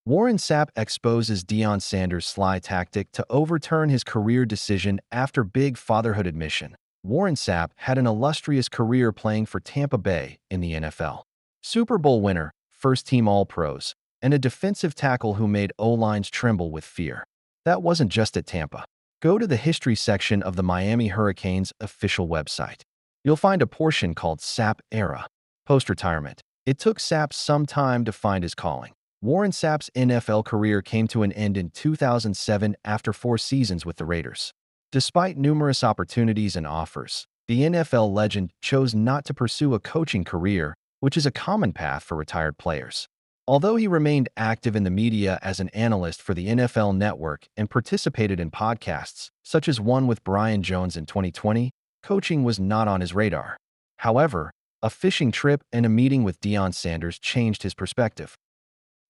Warren Sapp exposes Deion Sanders' sly tactic to overturn his career decision after big fatherhood admission. Warren Sapp had an illustrious career playing for Tampa Bay in the NFL. Super Bowl winner, first-team All-Pros, and a defensive tackle who made O-lines tremble with fear. That wasn't just at Tampa. Go to the history section of the Miami Hurricanes official website. You'll find a portion called Sapp Era, post-retirement. It took Sapp some time to find his calling. Warren Sapp's NFL career came to an end in 2007 after 4 seasons with the Raiders. Despite numerous opportunities and offers, the NFL legend chose not to pursue a coaching career, which is a common path for retired players. Although he remained active in the media as an analyst for the NFL Network and participated in podcasts, such as one with Brian Jones in 2020, coaching was not on his radar. However, a fishing trip and a meeting with Deion Sanders changed his perspective.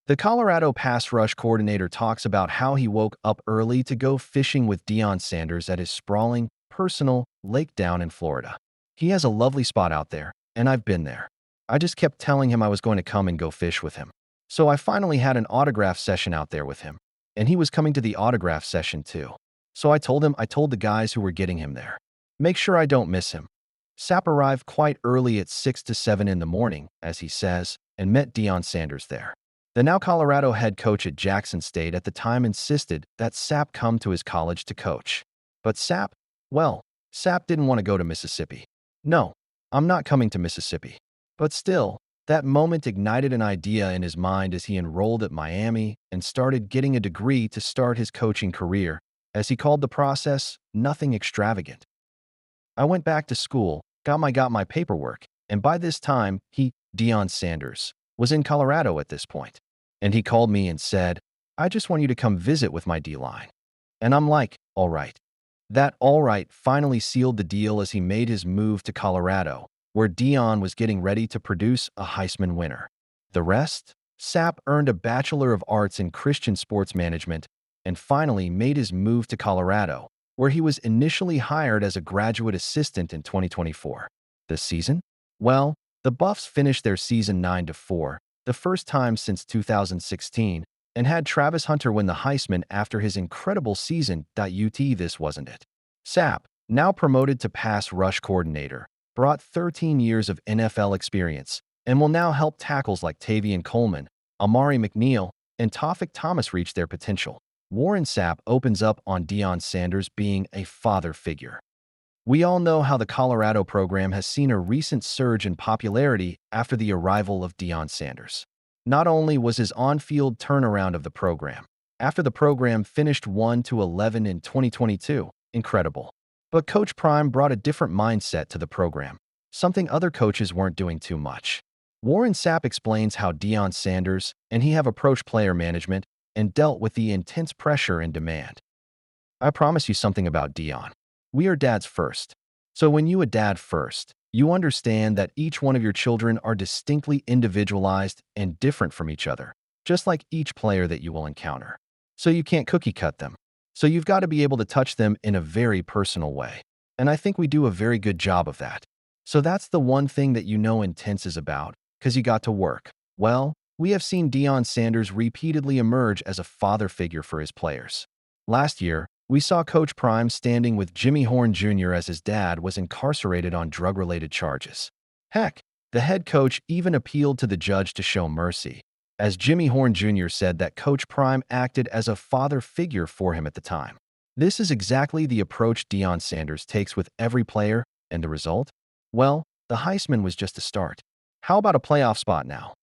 The Colorado pass rush coordinator talks about how he woke up early to go fishing with Deion Sanders at his sprawling, personal lake down in Florida. He has a lovely spot out there, and I've been there. I just kept telling him I was going to come and go fish with him. So I finally had an autograph session out there with him, and he was coming to the autograph session too. So I told the guys who were getting him there, make sure I don't miss him. Sapp arrived quite early at 6 to 7 in the morning, as he says, and met Deion Sanders there. The now Colorado head coach at Jackson State at the time insisted that Sapp come to his college to coach. But Sapp didn't want to go to Mississippi. No, I'm not coming to Mississippi. But still, that moment ignited an idea in his mind as he enrolled at Miami and started getting a degree to start his coaching career, as he called the process, nothing extravagant. I went back to school, got my paperwork, and by this time, Deion Sanders, was in Colorado at this point. And he called me and said, I just want you to come visit with my D-line. And I'm like, all right. That all right finally sealed the deal as he made his move to Colorado, where Deion was getting ready to produce a Heisman winner. The rest? Sapp earned a Bachelor of Arts in Christian Sports Management and finally made his move to Colorado, where he was initially hired as a graduate assistant in 2024. This season? Well, the Buffs finished their season 9-4, the first time since 2016, and had Travis Hunter win the Heisman after his incredible season. This wasn't it. Sapp, now promoted to pass rush coordinator, brought 13 years of NFL experience and will now help tackles like Tavion Coleman, Amari McNeil, and Tawfiq Thomas reach their potential. Warren Sapp opens up on Deion Sanders being a father figure. We all know how the Colorado program has seen a recent surge in popularity after the arrival of Deion Sanders. Not only was his on-field turnaround of the program, after the program finished 1-11 in 2022, incredible, but Coach Prime brought a different mindset to the program, something other coaches weren't doing too much. Warren Sapp explains how Deion Sanders and he have approached player management and dealt with the intense pressure and demand. I promise you something about Deion. We are dads first. So when you a dad first, you understand that each one of your children are distinctly individualized and different from each other, just like each player that you will encounter. So you can't cookie cut them. So you've got to be able to touch them in a very personal way. And I think we do a very good job of that. So that's the one thing that you know Intense is about, because you got to work. Well, we have seen Deion Sanders repeatedly emerge as a father figure for his players. Last year, we saw Coach Prime standing with Jimmy Horn Jr. as his dad was incarcerated on drug-related charges. Heck, the head coach even appealed to the judge to show mercy, as Jimmy Horn Jr. said that Coach Prime acted as a father figure for him at the time. This is exactly the approach Deion Sanders takes with every player, and the result? Well, the Heisman was just a start. How about a playoff spot now?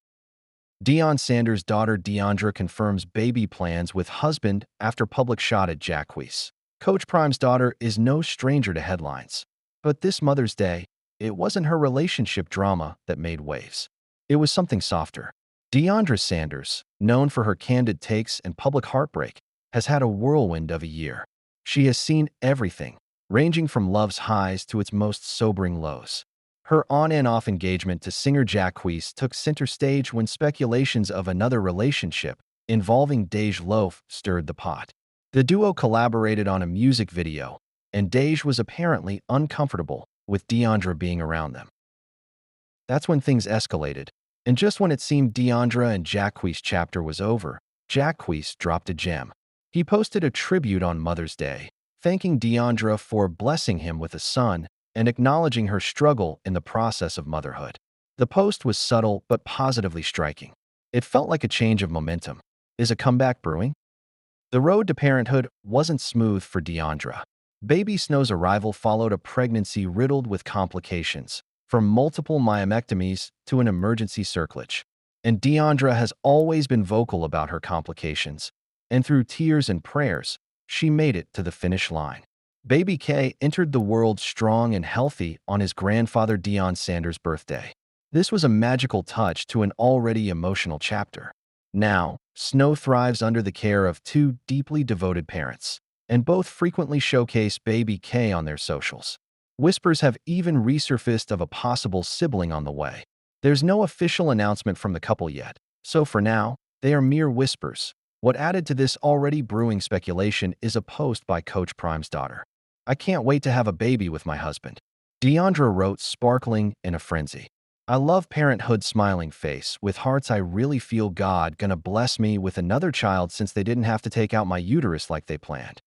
Deion Sanders' daughter Deandra confirms baby plans with husband after public shot at Jacquees. Coach Prime's daughter is no stranger to headlines. But this Mother's Day, it wasn't her relationship drama that made waves. It was something softer. Deandra Sanders, known for her candid takes and public heartbreak, has had a whirlwind of a year. She has seen everything, ranging from love's highs to its most sobering lows. Her on and off engagement to singer Jacquees took center stage when speculations of another relationship involving Dej Loaf stirred the pot. The duo collaborated on a music video, and Dej was apparently uncomfortable with Deandra being around them. That's when things escalated, and just when it seemed Deandra and Jacquees' chapter was over, Jacques dropped a gem. He posted a tribute on Mother's Day, thanking Deandra for blessing him with a son and acknowledging her struggle in the process of motherhood. The post was subtle but positively striking. It felt like a change of momentum. Is a comeback brewing? The road to parenthood wasn't smooth for Deandra. Baby Snow's arrival followed a pregnancy riddled with complications, from multiple myomectomies to an emergency circlage. And Deandra has always been vocal about her complications, and through tears and prayers, she made it to the finish line. Baby K entered the world strong and healthy on his grandfather Deion Sanders' birthday. This was a magical touch to an already emotional chapter. Now, Snow thrives under the care of two deeply devoted parents, and both frequently showcase Baby K on their socials. Whispers have even resurfaced of a possible sibling on the way. There's no official announcement from the couple yet, so for now, they are mere whispers. What added to this already brewing speculation is a post by Coach Prime's daughter. "I can't wait to have a baby with my husband," Deandra wrote, sparkling in a frenzy. "I love parenthood smiling face, with hearts. I really feel God gonna bless me with another child since they didn't have to take out my uterus like they planned."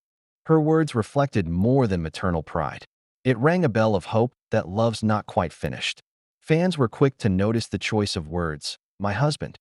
Her words reflected more than maternal pride. It rang a bell of hope that love's not quite finished. Fans were quick to notice the choice of words, "my husband."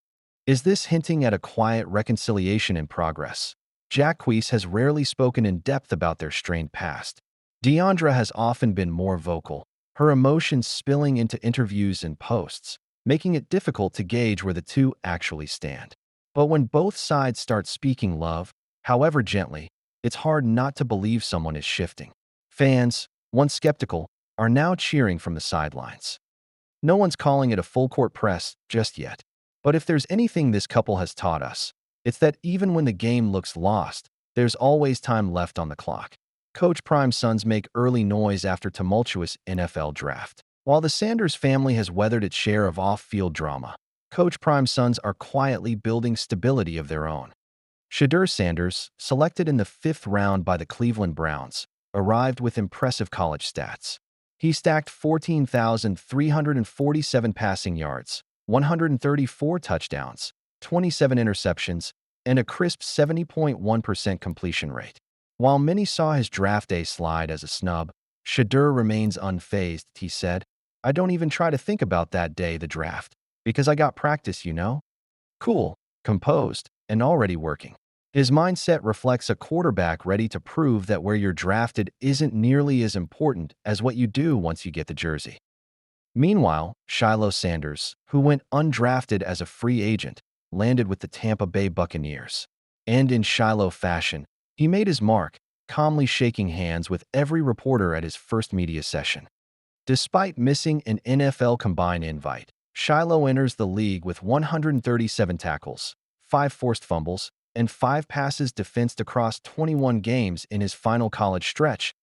Is this hinting at a quiet reconciliation in progress? Jacques has rarely spoken in depth about their strained past. Deandra has often been more vocal, her emotions spilling into interviews and posts, making it difficult to gauge where the two actually stand. But when both sides start speaking love, however gently, it's hard not to believe someone is shifting. Fans, once skeptical, are now cheering from the sidelines. No one's calling it a full-court press just yet. But if there's anything this couple has taught us, it's that even when the game looks lost, there's always time left on the clock. Coach Prime's sons make early noise after tumultuous NFL draft. While the Sanders family has weathered its share of off-field drama, Coach Prime's sons are quietly building stability of their own. Shedeur Sanders, selected in the 5th round by the Cleveland Browns, arrived with impressive college stats. He stacked 14,347 passing yards, 134 touchdowns, 27 interceptions, and a crisp 70.1% completion rate. While many saw his draft day slide as a snub, Shedeur remains unfazed. He said, "I don't even try to think about that day, the draft, because I got practice, you know? Cool, composed, and already working." His mindset reflects a quarterback ready to prove that where you're drafted isn't nearly as important as what you do once you get the jersey. Meanwhile, Shiloh Sanders, who went undrafted as a free agent, landed with the Tampa Bay Buccaneers. And in Shiloh fashion, he made his mark, calmly shaking hands with every reporter at his first media session. Despite missing an NFL Combine invite, Shiloh enters the league with 137 tackles, 5 forced fumbles, and 5 passes defensed across 21 games in his final college stretch.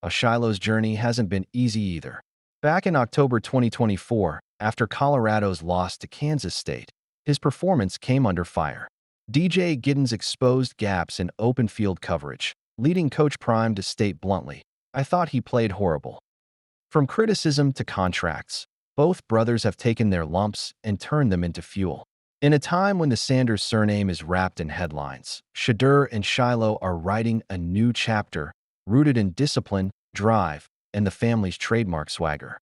Shiloh's journey hasn't been easy either. Back in October 2024, after Colorado's loss to Kansas State, his performance came under fire. DJ Giddens exposed gaps in open field coverage, leading Coach Prime to state bluntly, "I thought he played horrible." From criticism to contracts, both brothers have taken their lumps and turned them into fuel. In a time when the Sanders surname is wrapped in headlines, Shedeur and Shiloh are writing a new chapter rooted in discipline, drive, and the family's trademark swagger.